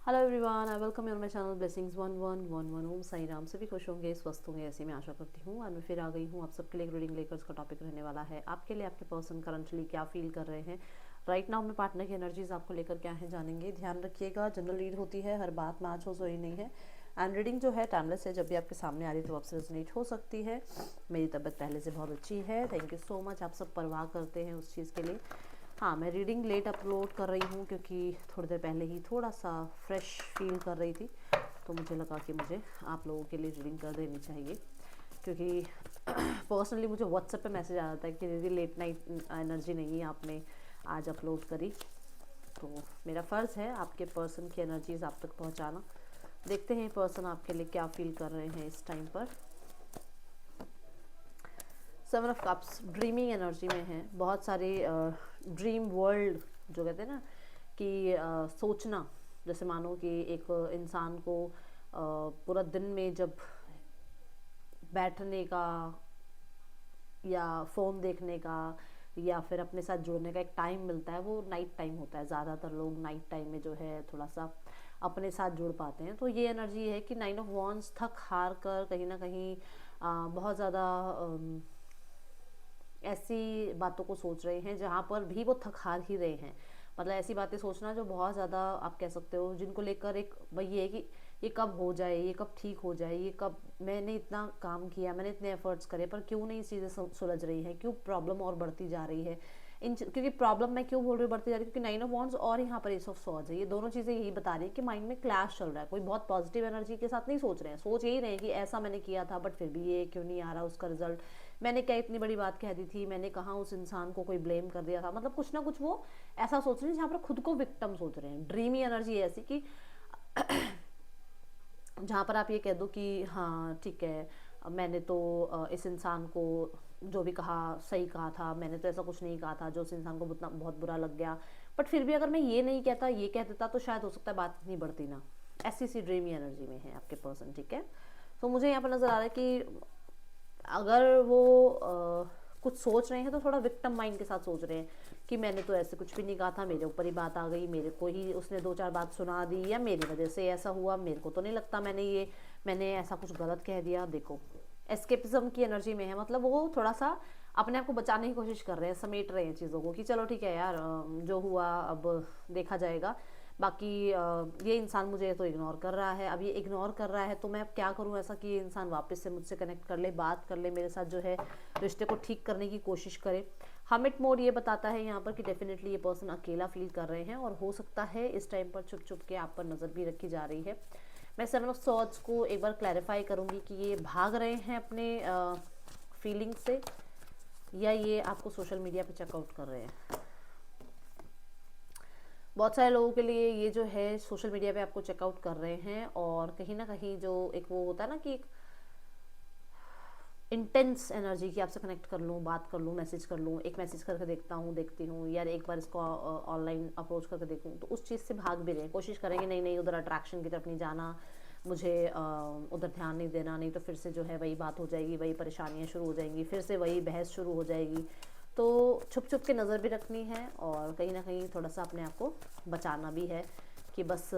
Hello everyone, I welcome you on my channel blessings 1111 ओम साई राम। सभी खुश होंगे, स्वस्थ होंगे, ऐसी मैं आशा करती हूँ। और मैं फिर आ गई हूँ आप सबके लिए रीडिंग लेकर। इसका टॉपिक रहने वाला है आपके लिए आपके पर्सन करंटली क्या फील कर रहे हैं राइट नाउ में। पार्टनर की एनर्जीज आपको लेकर क्या है जानेंगे। ध्यान रखिएगा, जनरल रीड होती है, हर बात मैच हो सही नहीं है। एंड रीडिंग जो है टाइमलेस है, जब भी आपके सामने आ रही है तो आपसे रेजोनेट हो सकती है। मेरी तबीयत पहले से बहुत अच्छी है, थैंक यू सो मच। आप सब परवाह करते हैं उस चीज़ के लिए। हाँ, मैं रीडिंग लेट अपलोड कर रही हूँ क्योंकि थोड़ी देर पहले ही थोड़ा सा फ्रेश फील कर रही थी, तो मुझे लगा कि मुझे आप लोगों के लिए रीडिंग कर देनी चाहिए। क्योंकि पर्सनली मुझे व्हाट्सएप पे मैसेज आ जाता है कि दीदी लेट नाइट एनर्जी नहीं है, आपने आज अपलोड करी। तो मेरा फ़र्ज़ है आपके पर्सन की एनर्जीज आप तक पहुँचाना। देखते हैं पर्सन आपके लिए क्या फील कर रहे हैं इस टाइम पर। Seven of cups dreaming energy में है। बहुत सारे ड्रीम वर्ल्ड जो कहते हैं ना कि सोचना। जैसे मानो कि एक इंसान को पूरा दिन में जब बैठने का या फ़ोन देखने का या फिर अपने साथ जुड़ने का एक टाइम मिलता है, वो नाइट टाइम होता है। ज़्यादातर लोग नाइट टाइम में जो है थोड़ा सा अपने साथ जुड़ पाते हैं। तो ये एनर्जी है कि नाइन ऑफ वॉन्ड्स थक हार कर कहीं ना कहीं बहुत ज़्यादा ऐसी बातों को सोच रहे हैं जहाँ पर भी वो थक हार ही रहे हैं। मतलब ऐसी बातें सोचना जो बहुत ज़्यादा आप कह सकते हो, जिनको लेकर एक वही है कि ये कब हो जाए, ये कब ठीक हो जाए, ये कब, मैंने इतना काम किया, मैंने इतने एफर्ट्स करे, पर क्यों नहीं चीज़ें सुलझ रही हैं, क्यों प्रॉब्लम और बढ़ती जा रही है। क्योंकि प्रॉब्लम मैं क्यों बोल रही हूँ बढ़ती जा रही है, क्योंकि नाइन ऑफ वॉन्ड्स और यहाँ पर एस ऑफ सॉर्ड्स है। ये दोनों चीज़ें यही बता रही है कि माइंड में क्लैश चल रहा है। कोई बहुत पॉजिटिव एनर्जी के साथ नहीं सोच रहे हैं, सोच यही रहे हैं कि ऐसा मैंने किया था बट फिर भी ये क्यों नहीं आ रहा उसका रिजल्ट। मैंने क्या इतनी बड़ी बात कह दी थी, मैंने कहा उस इंसान को कोई ब्लेम कर दिया था। मतलब कुछ ना कुछ वो ऐसा सोच रहे हैं जहाँ पर खुद को विक्टिम सोच रहे हैं। ड्रीमी एनर्जी ऐसी कि जहाँ पर आप ये कह दो कि हाँ ठीक है, मैंने तो इस इंसान को जो भी कहा सही कहा था, मैंने तो ऐसा कुछ नहीं कहा था जो उस इंसान को बहुत बुरा लग गया। बट फिर भी अगर मैं ये नहीं कहता, ये कह देता, तो शायद हो सकता है बात इतनी बढ़ती ना। ऐसी सी ड्रीमी एनर्जी में है आपके पर्सन, ठीक है। तो मुझे यहाँ पर नज़र आ रहा है कि अगर वो कुछ सोच रहे हैं तो थोड़ा विक्टिम माइंड के साथ सोच रहे हैं कि मैंने तो ऐसे कुछ भी नहीं कहा था, मेरे ऊपर ही बात आ गई, मेरे को ही उसने दो चार बात सुना दी, या मेरी वजह से ऐसा हुआ, मेरे को तो नहीं लगता मैंने ऐसा कुछ गलत कह दिया। देखो, एस्केपिज्म की एनर्जी में है। मतलब वो थोड़ा सा अपने आप को बचाने की कोशिश कर रहे हैं, समेट रहे हैं चीज़ों को कि चलो ठीक है यार, जो हुआ अब देखा जाएगा। बाकी ये इंसान मुझे तो इग्नोर कर रहा है, अब ये इग्नोर कर रहा है तो मैं अब क्या करूं ऐसा कि ये इंसान वापस से मुझसे कनेक्ट कर ले, बात कर ले मेरे साथ, जो है रिश्ते को ठीक करने की कोशिश करे। हमिट मोड ये बताता है यहाँ पर कि डेफिनेटली ये पर्सन अकेला फील कर रहे हैं, और हो सकता है इस टाइम पर छुप छुप के आप पर नज़र भी रखी जा रही है। मैं सेवन ऑफ सॉर्ड्स को एक बार क्लैरिफाई करूँगी कि ये भाग रहे हैं अपने फीलिंग से, या ये आपको सोशल मीडिया पे चेकआउट कर रहे हैं। बहुत सारे लोगों के लिए ये जो है सोशल मीडिया पे आपको चेकआउट कर रहे हैं, और कहीं ना कहीं जो एक वो होता है ना कि एक इंटेंस एनर्जी की आपसे कनेक्ट कर लूँ, बात कर लूँ, मैसेज कर लूँ, एक मैसेज करके देखती हूँ यार, एक बार इसको ऑनलाइन अप्रोच करके देखूँ, तो उस चीज़ से भाग भी रहे हैं, कोशिश करेंगे नहीं नहीं उधर अट्रैक्शन की तरफ नहीं जाना, मुझे उधर ध्यान नहीं देना, नहीं तो फिर से जो है वही बात हो जाएगी, वही परेशानियाँ शुरू हो जाएंगी, फिर से वही बहस शुरू हो जाएगी। तो छुप छुप के नज़र भी रखनी है, और कहीं ना कहीं थोड़ा सा अपने आप को बचाना भी है कि बस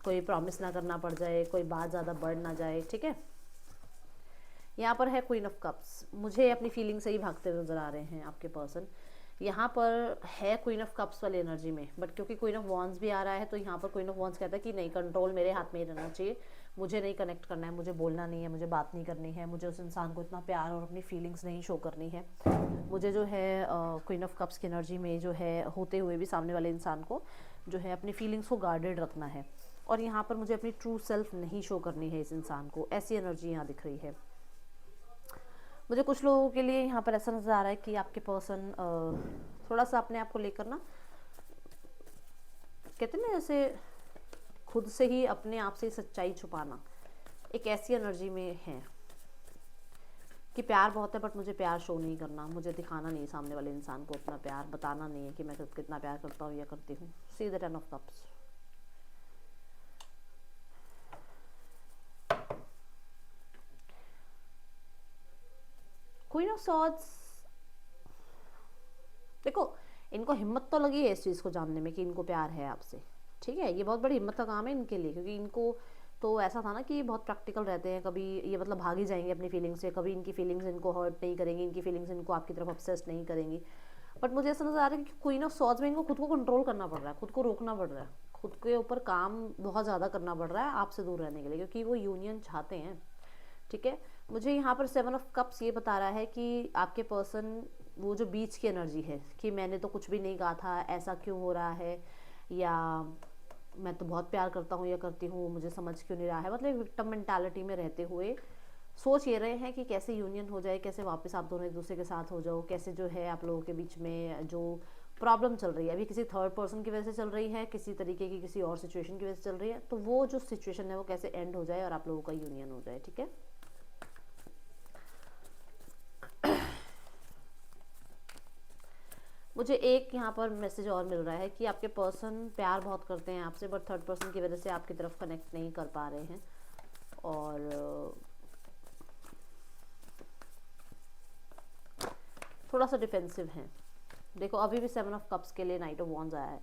कोई प्रॉमिस ना करना पड़ जाए, कोई बात ज़्यादा बढ़ ना जाए, ठीक है। यहाँ पर है क्वीन ऑफ कप्स। मुझे अपनी फीलिंग से ही भागते हुए नजर आ रहे हैं आपके पर्सन। यहाँ पर है क्वीन ऑफ कप्स वाली एनर्जी में, बट क्योंकि क्वीन ऑफ वॉन्स भी आ रहा है तो यहाँ पर क्वीन ऑफ वॉन्स कहता है कि नहीं, कंट्रोल मेरे हाथ में ही रहना चाहिए, मुझे नहीं कनेक्ट करना है, मुझे बोलना नहीं है, मुझे बात नहीं करनी है, मुझे उस इंसान को इतना प्यार और अपनी फीलिंग्स नहीं शो करनी है। मुझे जो है क्वीन ऑफ कप्स की एनर्जी में जो है होते हुए भी सामने वाले इंसान को जो है अपनी फीलिंग्स को गार्डेड रखना है, और यहाँ पर मुझे अपनी ट्रू सेल्फ नहीं शो करनी है इस इंसान को। ऐसी एनर्जी यहाँ दिख रही है मुझे। कुछ लोगों के लिए यहाँ पर ऐसा नज़र आ रहा है कि आपके पर्सन थोड़ा सा अपने आप को लेकर ना, कहते हैं ना जैसे खुद से ही अपने आप से सच्चाई छुपाना, एक ऐसी एनर्जी में है कि प्यार बहुत है बट मुझे प्यार शो नहीं करना, मुझे दिखाना नहीं सामने वाले इंसान को अपना प्यार, बताना नहीं है कि मैं कितना प्यार करता हूँ या करती हूँ। See the ten of cups. Queen of swords, देखो इनको हिम्मत तो लगी है इस चीज़ को जानने में कि इनको प्यार है आपसे, ठीक है, ये बहुत बड़ी हिम्मत का काम है इनके लिए, क्योंकि इनको तो ऐसा था ना कि ये बहुत प्रैक्टिकल रहते हैं, कभी ये मतलब भाग ही जाएंगे अपनी फीलिंग्स से, कभी इनकी फीलिंग्स इनको हर्ट नहीं करेंगी, इनकी फीलिंग्स इनको आपकी तरफ ऑब्सेस नहीं करेंगी। बट मुझे ऐसा नजर आ रहा है कि क्वीन ऑफ सॉर्ड्स में इनको खुद को कंट्रोल करना पड़ रहा है, खुद को रोकना पड़ रहा है, खुद के ऊपर काम बहुत ज़्यादा करना पड़ रहा है आपसे दूर रहने के लिए, क्योंकि वो यूनियन चाहते हैं। ठीक है, मुझे यहाँ पर 7 ऑफ कप्स ये बता रहा है कि आपके पर्सन, वो जो बीच की एनर्जी है कि मैंने तो कुछ भी नहीं कहा था, ऐसा क्यों हो रहा है, या मैं तो बहुत प्यार करता हूँ या करती हूँ, मुझे समझ क्यों नहीं रहा है, मतलब विक्टिम मेंटालिटी में रहते हुए सोच ये रहे हैं कि कैसे यूनियन हो जाए, कैसे वापस आप दोनों एक दूसरे के साथ हो जाओ, कैसे जो है आप लोगों के बीच में जो प्रॉब्लम चल रही है अभी किसी थर्ड पर्सन की वजह से चल रही है, किसी तरीके की किसी और सिचुएशन की वजह से चल रही है, तो वो जो सिचुएशन है वो कैसे एंड हो जाए और आप लोगों का यूनियन हो जाए। ठीक है, मुझे एक यहाँ पर मैसेज और मिल रहा है कि आपके पर्सन प्यार बहुत करते हैं आपसे, बट थर्ड पर्सन की वजह से आपकी तरफ कनेक्ट नहीं कर पा रहे हैं, और थोड़ा सा डिफेंसिव हैं। देखो अभी भी 7 ऑफ कप्स के लिए नाइट ऑफ वॉन्ड्स आया है,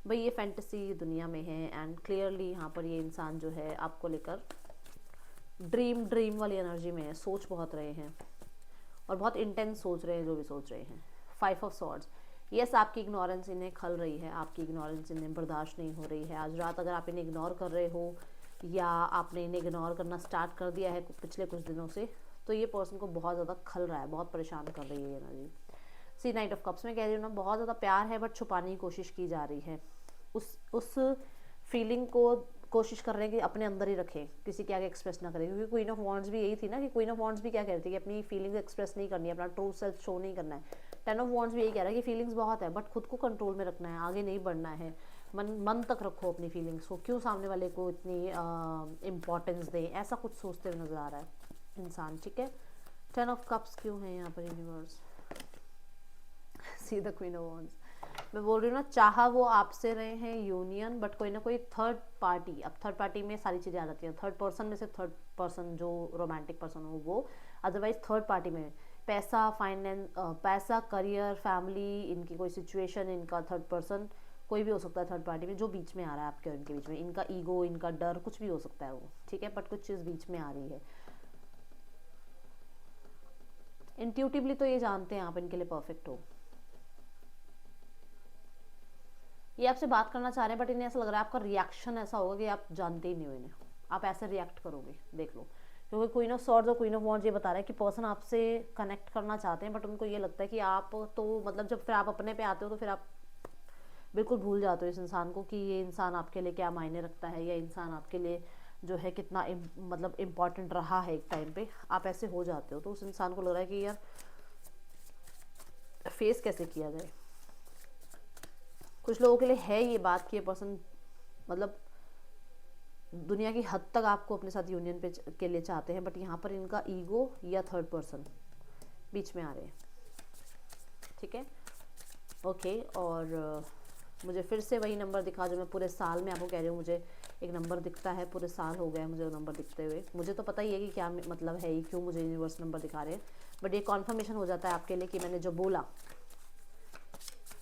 भाई ये फैंटेसी दुनिया में है, एंड क्लियरली यहाँ पर ये इंसान जो है आपको लेकर ड्रीम वाली एनर्जी में है, सोच बहुत रहे हैं और बहुत इंटेंस सोच रहे हैं जो भी सोच रहे हैं। 5 ऑफ सॉर्ड्स, यस आपकी इग्नोरेंस इन्हें खल रही है, आपकी इग्नोरेंस इन्हें बर्दाश्त नहीं हो रही है। आज रात अगर आप इन्हें इग्नोर कर रहे हो या आपने इन्हें इग्नोर करना स्टार्ट कर दिया है पिछले कुछ दिनों से, तो ये पर्सन को बहुत ज़्यादा खल रहा है, बहुत परेशान कर रही है ये energy. See knight of cups में कह रही हूँ ना, बहुत ज़्यादा प्यार है बट छुपाने की कोशिश की जा रही है, उस फीलिंग को कोशिश कर रहे हैं कि अपने अंदर ही रखें, किसी के आगे एक्सप्रेस ना करें, क्योंकि क्वीन ऑफ वॉन्ड्स भी यही थी ना, कि क्वीन ऑफ वॉन्ड्स भी क्या कहती है कि अपनी फीलिंग्स एक्सप्रेस नहीं करनी है, अपना ट्रू सेल्फ शो नहीं करना है। 10 ऑफ वॉन्ड्स भी यही कह रहा है कि फीलिंग्स बहुत है बट खुद को कंट्रोल में रखना है, आगे नहीं बढ़ना है, मन तक रखो अपनी फीलिंग्स को, क्यों सामने वाले को इतनी इम्पोर्टेंस दें, ऐसा कुछ सोचते हुए नजर आ रहा है इंसान। ठीक है, 10 ऑफ कप्स क्यों है यहाँ पर universe? See the queen of wands, मैं बोल रही हूँ ना, चाहा वो आपसे रहे हैं यूनियन, बट कोई ना कोई थर्ड पार्टी, अब थर्ड पार्टी में सारी चीज़ें आ जाती हैं, थर्ड पर्सन में से थर्ड पर्सन जो रोमांटिक पर्सन हो वो, अदरवाइज थर्ड पार्टी में पैसा, फाइनेंस, पैसा, करियर, फैमिली, इनकी कोई सिचुएशन, इनका थर्ड पर्सन कोई भी हो सकता है थर्ड पार्टी में जो बीच में आ रहा है आपके और इनके बीच में, इनका ईगो, इनका डर, कुछ भी हो सकता है वो। ठीक है, बट कुछ चीज़ बीच में आ रही है। इंट्यूटिवली तो ये जानते हैं आप इनके लिए परफेक्ट हो, ये आपसे बात करना चाह रहे हैं, बट इन्हें ऐसा लग रहा है आपका रिएक्शन ऐसा होगा कि आप जानते ही नहीं हो इन्हें, आप ऐसे रिएक्ट करोगे, देख लो। क्योंकि क्वीन ऑफ सॉर्ड्स और क्वीन ऑफ वॉन्ड्स ये बता रहा है कि पर्सन आपसे कनेक्ट करना चाहते हैं, बट उनको ये लगता है कि आप तो मतलब जब फिर आप अपने पे आते हो तो फिर आप बिल्कुल भूल जाते हो इस इंसान को, कि ये इंसान आपके लिए क्या मायने रखता है, या इंसान आपके लिए जो है कितना मतलब इम्पॉर्टेंट रहा है एक टाइम पे, आप ऐसे हो जाते हो। तो उस इंसान को लग रहा है कि यार फेस कैसे किया जाए। कुछ लोगों के लिए है ये बात कि ये पर्सन मतलब दुनिया की हद तक आपको अपने साथ यूनियन पे के लिए चाहते हैं, बट यहाँ पर इनका ईगो या थर्ड पर्सन बीच में आ रहे हैं। ठीक है, ओके, और मुझे फिर से वही नंबर दिखा जो मैं पूरे साल में आपको कह रही हूँ, मुझे एक नंबर दिखता है, पूरे साल हो गया मुझे वो नंबर दिखते हुए, मुझे तो पता ही है कि क्या मतलब है ये, क्यों मुझे यूनिवर्स नंबर दिखा रहे हैं, बट ये कॉन्फर्मेशन हो जाता है आपके लिए कि मैंने जो बोला।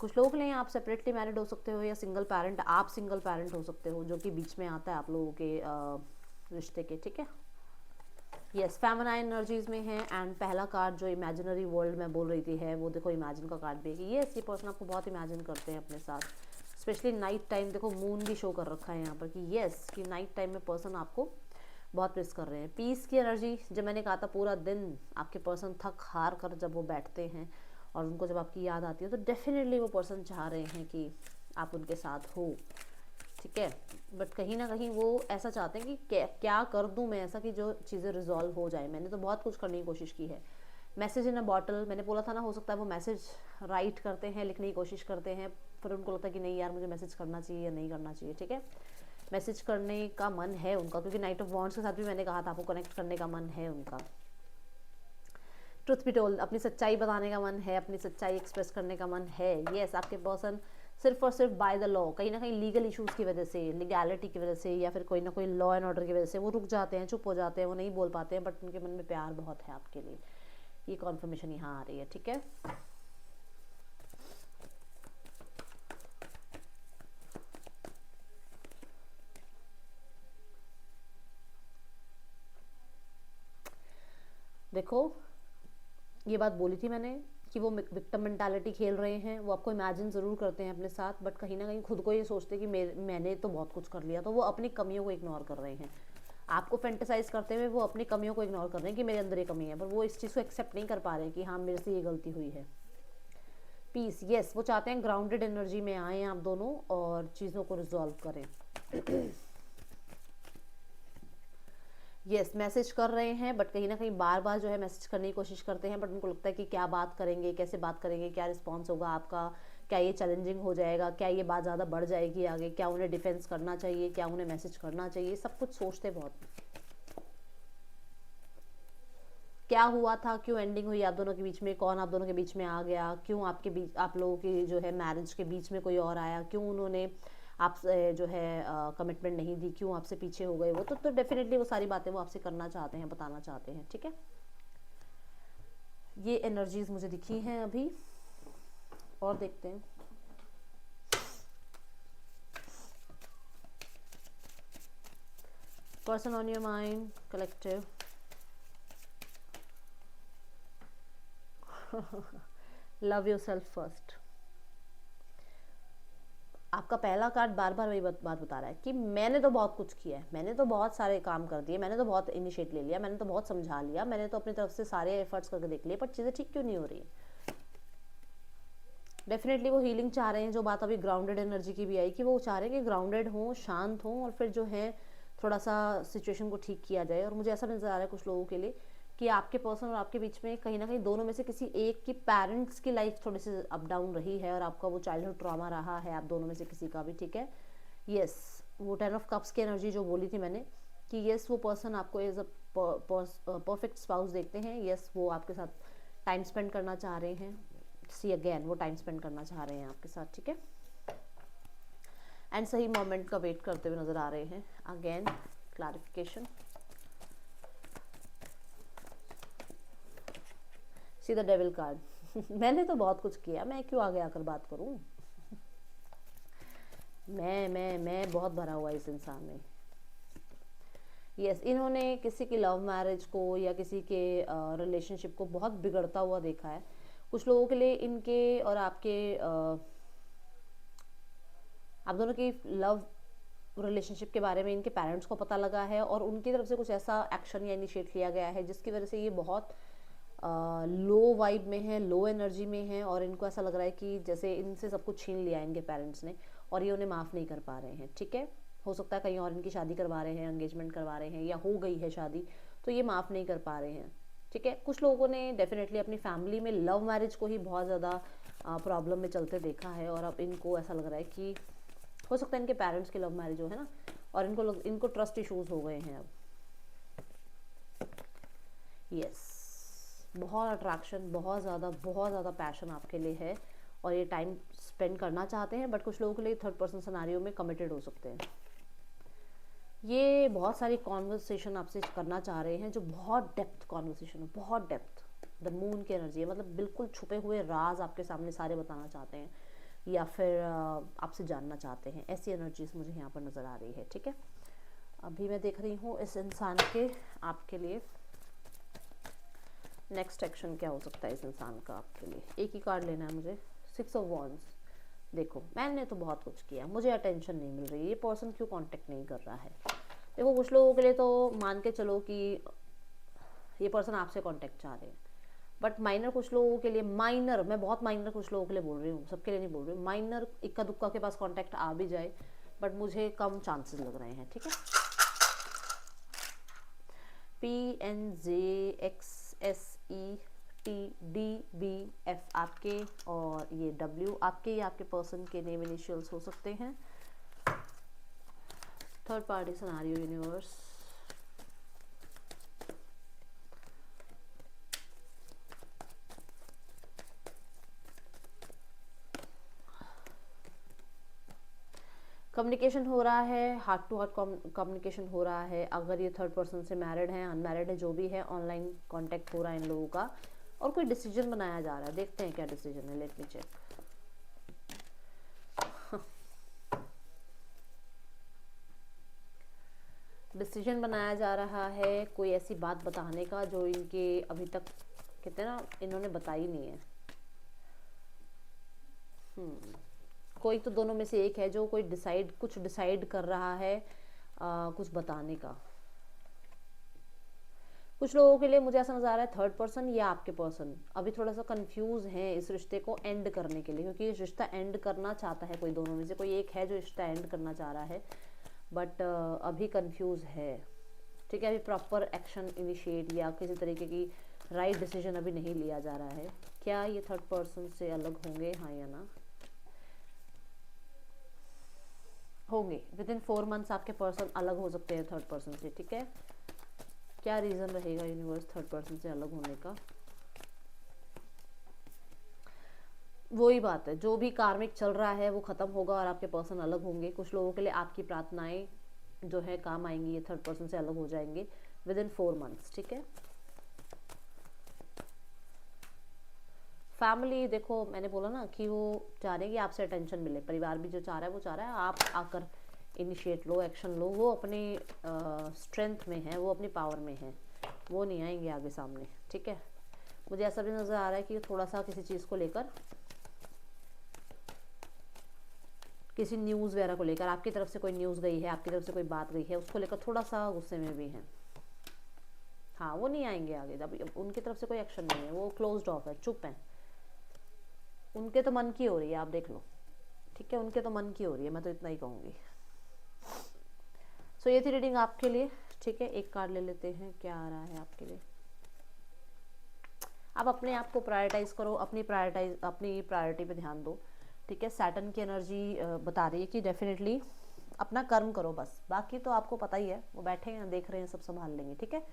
कुछ लोगों के लिए आप सेपरेटली मैरिड हो सकते हो या सिंगल पेरेंट, आप सिंगल पेरेंट हो सकते हो, जो कि बीच में आता है आप लोगों के रिश्ते के। ठीक है, यस, फेमिनाइन एनर्जीज में है, एंड पहला कार्ड जो इमेजिनरी वर्ल्ड में बोल रही थी है, वो देखो इमेजिन का कार्ड भी है। यस, ये पर्सन आपको बहुत इमेजिन करते हैं अपने साथ, स्पेशली नाइट टाइम। देखो मून भी शो कर रखा है यहाँ पर कि यस, कि नाइट टाइम में पर्सन आपको बहुत मिस कर रहे हैं। पीस की एनर्जी, जब मैंने कहा था पूरा दिन आपके पर्सन थक हार कर जब वो बैठते हैं और उनको जब आपकी याद आती है, तो डेफिनेटली वो पर्सन चाह रहे हैं कि आप उनके साथ हो। ठीक है, बट कहीं ना कहीं वो ऐसा चाहते हैं कि क्या कर दूं मैं ऐसा कि जो चीज़ें रिजॉल्व हो जाए। मैंने तो बहुत कुछ करने की कोशिश की है, मैसेज इन अ बॉटल मैंने बोला था ना, हो सकता है वो मैसेज राइट करते हैं, लिखने की कोशिश करते हैं, फिर उनको लगता है कि नहीं यार मुझे मैसेज करना चाहिए या नहीं करना चाहिए। ठीक है, मैसेज करने का मन है उनका, क्योंकि नाइट ऑफ वॉन्ड्स के साथ भी मैंने कहा था आपको कनेक्ट करने का मन है उनका। ट्रुथ बी टोल्ड, अपनी सच्चाई बताने का मन है, अपनी सच्चाई एक्सप्रेस करने का मन है। यस, आपके पर्सन सिर्फ और सिर्फ बाय द लॉ, कहीं ना कहीं लीगल इश्यूज़ की वजह से, लीगैलिटी की वजह से, या फिर कोई ना कोई लॉ एंड ऑर्डर की वजह से वो रुक जाते हैं, चुप हो जाते हैं, वो नहीं बोल पाते हैं, बट उनके मन में प्यार बहुत है आपके लिए। ये कॉन्फर्मेशन यहाँ आ रही है। ठीक है, देखो ये बात बोली थी मैंने कि वो विक्टिम मेंटालिटी खेल रहे हैं, वो आपको इमेजिन ज़रूर करते हैं अपने साथ, बट कहीं ना कहीं खुद को ये सोचते हैं कि मैंने तो बहुत कुछ कर लिया, तो वो अपनी कमियों को इग्नोर कर रहे हैं। आपको फेंटिसाइज करते हुए वो अपनी कमियों को इग्नोर कर रहे हैं कि मेरे अंदर ये कमी है, पर वो इस चीज़ को एक्सेप्ट नहीं कर पा रहे हैं कि हाँ मेरे से ये गलती हुई है। पीस, यस, वो चाहते हैं ग्राउंडेड एनर्जी में आए आप दोनों और चीज़ों को रिजॉल्व करें। यस, मैसेज कर रहे हैं, बट कहीं ना कहीं बार बार जो है मैसेज करने की कोशिश करते हैं, बट उनको लगता है कि क्या बात करेंगे, कैसे बात करेंगे, क्या रिस्पॉन्स होगा आपका, क्या ये चैलेंजिंग हो जाएगा, क्या ये बात ज़्यादा बढ़ जाएगी आगे, क्या उन्हें डिफेंस करना चाहिए, क्या उन्हें मैसेज करना चाहिए, सब कुछ सोचते बहुत। क्या हुआ था, क्यों एंडिंग हुई आप दोनों के बीच में, कौन आप दोनों के बीच में आ गया, क्यों आपके बीच, आप लोगों की जो है मैरिज के बीच में कोई और आया, क्यों उन्होंने आपसे जो है कमिटमेंट नहीं दी, क्यों आपसे पीछे हो गए वो, तो डेफिनेटली वो सारी बातें वो आपसे करना चाहते हैं, बताना चाहते हैं। ठीक है, ये एनर्जीज मुझे दिखी हैं अभी, और देखते हैं। Person on your mind, collective. Love your self first. आपका पहला कार्ड बार बार वही बात बता रहा है कि मैंने तो बहुत कुछ किया है, मैंने तो बहुत सारे काम कर दिए, मैंने तो बहुत इनिशिएट ले लिया, मैंने तो बहुत समझा लिया, मैंने तो अपनी तरफ से सारे एफर्ट्स करके देख लिए, पर चीज़ें ठीक क्यों नहीं हो रही। डेफिनेटली वो हीलिंग चाह रहे हैं। जो बात अभी ग्राउंडेड एनर्जी की भी आई कि वो चाह रहे हैं कि ग्राउंडेड हो, शांत हो, और फिर जो है थोड़ा सा सिचुएशन को ठीक किया जाए। और मुझे ऐसा नजर आ रहा है कुछ लोगों के लिए कि आपके पर्सन और आपके बीच में कहीं ना कहीं दोनों में से किसी एक की पेरेंट्स की लाइफ थोड़ी सी अप डाउन रही है, और आपका वो चाइल्डहुड ट्रॉमा रहा है आप दोनों में से किसी का भी। ठीक है, यस, वो 10 ऑफ कप्स की एनर्जी जो बोली थी मैंने कि यस वो पर्सन आपको एज अ परफेक्ट स्पाउस देखते हैं। यस, वो आपके साथ टाइम स्पेंड करना चाह रहे हैं। सी अगेन, वो टाइम स्पेंड करना चाह रहे हैं आपके साथ। ठीक है, एंड सही मोमेंट का वेट करते हुए नजर आ रहे हैं। Again clarification, see the devil card. मैंने तो बहुत कुछ किया, मैं क्यों आगे आकर बात करूं। मैं बहुत भरा हुआ इस इंसान में। यस, इन्होंने किसी की लव मैरिज को या किसी के रिलेशनशिप को बहुत बिगड़ता हुआ देखा है। कुछ लोगों के लिए इनके और आपके आप दोनों की लव रिलेशनशिप के बारे में इनके पेरेंट्स को पता लगा है, और उनकी तरफ से कुछ ऐसा एक्शन या इनिशिएट लिया गया है जिसकी वजह से ये बहुत लो वाइब में है, लो एनर्जी में है, और इनको ऐसा लग रहा है कि जैसे इनसे सब कुछ छीन लिया है इनके पेरेंट्स ने, और ये उन्हें माफ़ नहीं कर पा रहे हैं। ठीक है, हो सकता है कहीं और इनकी शादी करवा रहे हैं, एंगेजमेंट करवा रहे हैं, या हो गई है शादी, तो ये माफ़ नहीं कर पा रहे हैं। ठीक है, कुछ लोगों ने डेफिनेटली अपनी फैमिली में लव मैरिज को ही बहुत ज़्यादा प्रॉब्लम में चलते देखा है, और अब इनको ऐसा लग रहा है कि हो सकता है इनके पेरेंट्स की लव मैरिज हो, है ना, और इनको ट्रस्ट इश्यूज हो गए हैं अब। यस, बहुत अट्रैक्शन, बहुत ज़्यादा पैशन आपके लिए है, और ये टाइम स्पेंड करना चाहते हैं, बट कुछ लोगों के लिए थर्ड पर्सन सिनेरियो में कमिटेड हो सकते हैं। ये बहुत सारी कॉन्वर्सेशन आपसे करना चाह रहे हैं, जो बहुत डेप्थ कॉन्वर्सेशन है, बहुत डेप्थ। द मून की एनर्जी है, मतलब बिल्कुल छुपे हुए राज आपके सामने सारे बताना चाहते हैं, या फिर आपसे जानना चाहते हैं। ऐसी एनर्जीज मुझे यहाँ पर नज़र आ रही है। ठीक है, अभी मैं देख रही हूँ इस इंसान के आपके लिए नेक्स्ट एक्शन क्या हो सकता है इस इंसान का आपके लिए। एक ही कार्ड लेना है मुझे, 6 ऑफ वॉन्ड्स। देखो, मैंने तो बहुत कुछ किया, मुझे अटेंशन नहीं मिल रही, ये पर्सन क्यों कांटेक्ट नहीं कर रहा है। देखो, कुछ लोगों के लिए तो मान के चलो कि ये पर्सन आपसे कांटेक्ट चाह रहे हैं, बट माइनर कुछ लोगों के लिए, माइनर, मैं बहुत माइनर कुछ लोगों के लिए बोल रही हूँ, सबके लिए नहीं बोल रही हूँ, माइनर इक्का दुक्का के पास कांटेक्ट आ भी जाए, बट मुझे कम चांसेस लग रहे हैं। ठीक है, PNJXSETDBF आपके, और ये W आपके, ये आपके पर्सन के नेम इनिशियल्स हो सकते हैं। Third party scenario universe, communication हो रहा है, हार्ट टू हार्ट कम्युनिकेशन हो रहा है। अगर ये थर्ड पर्सन से मैरिड है, अनमैरिड है, जो भी है, ऑनलाइन कांटेक्ट हो रहा है इन लोगों का, और कोई डिसीजन बनाया जा रहा है। देखते हैं क्या डिसीजन है, लेट मी चेक। डिसीजन बनाया जा रहा है कोई ऐसी बात बताने का जो इनके अभी तक, कहते हैं ना, इन्होंने बताई नहीं है। कोई तो दोनों में से एक है जो कोई कुछ डिसाइड कर रहा है कुछ बताने का। कुछ लोगों के लिए मुझे ऐसा नजर आ रहा है थर्ड पर्सन या आपके पर्सन अभी थोड़ा सा कंफ्यूज है इस रिश्ते को एंड करने के लिए, क्योंकि ये रिश्ता एंड करना चाहता है। कोई दोनों में से कोई एक है जो रिश्ता एंड करना चाह रहा है, बट अभी कंफ्यूज है। ठीक है, अभी प्रॉपर एक्शन इनिशिएट या किसी तरीके की राइट डिसीजन अभी नहीं लिया जा रहा है। क्या ये थर्ड पर्सन से अलग होंगे, हाँ या ना? होंगे। विद इन 4 मंथ्स आपके पर्सन अलग हो सकते हैं थर्ड पर्सन से। ठीक है, क्या रीजन रहेगा यूनिवर्स थर्ड पर्सन से अलग होने का? वही बात है, जो भी कार्मिक चल रहा है वो खत्म होगा और आपके पर्सन अलग होंगे। कुछ लोगों के लिए आपकी प्रार्थनाएं जो है काम आएंगी, ये थर्ड पर्सन से अलग हो जाएंगे विद इन 4 मंथ्स। ठीक है, फैमिली देखो मैंने बोला ना कि वो चाह रहे हैं कि आपसे अटेंशन मिले। परिवार भी जो चाह रहा है वो चाह रहा है आप आकर इनिशिएट लो, एक्शन लो। वो अपनी स्ट्रेंथ में है, वो अपनी पावर में है, वो नहीं आएंगे आगे सामने। ठीक है, मुझे ऐसा भी नज़र आ रहा है कि थोड़ा सा किसी चीज़ को लेकर, किसी न्यूज़ वगैरह को लेकर, आपकी तरफ से कोई न्यूज़ गई है, आपकी तरफ से कोई बात गई है, उसको लेकर थोड़ा सा गुस्से में भी हैं। हाँ, वो नहीं आएंगे आगे, अभी उनकी तरफ से कोई एक्शन नहीं है, वो क्लोज्ड ऑफ है, चुप हैं। उनके तो मन की हो रही है, आप देख लो। ठीक है, उनके तो मन की हो रही है, मैं तो इतना ही कहूँगी। सो ये थी रीडिंग आपके लिए। ठीक है, एक कार्ड ले लेते हैं, क्या आ रहा है आपके लिए। आप अपने आप को प्रायोरिटाइज करो, अपनी प्रायोरिटी पे ध्यान दो। ठीक है, सैटर्न की एनर्जी बता रही है कि डेफिनेटली अपना कर्म करो बस, बाकी तो आपको पता ही है, वो बैठे हैं देख रहे हैं, सब संभाल लेंगे। ठीक है,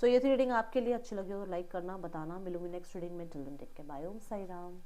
सो ये थी रीडिंग आपके लिए। अच्छी लगी हो तो लाइक करना, बताना। मिलूंगी नेक्स्ट रीडिंग में। Till then take care, bye, Om Sai Ram.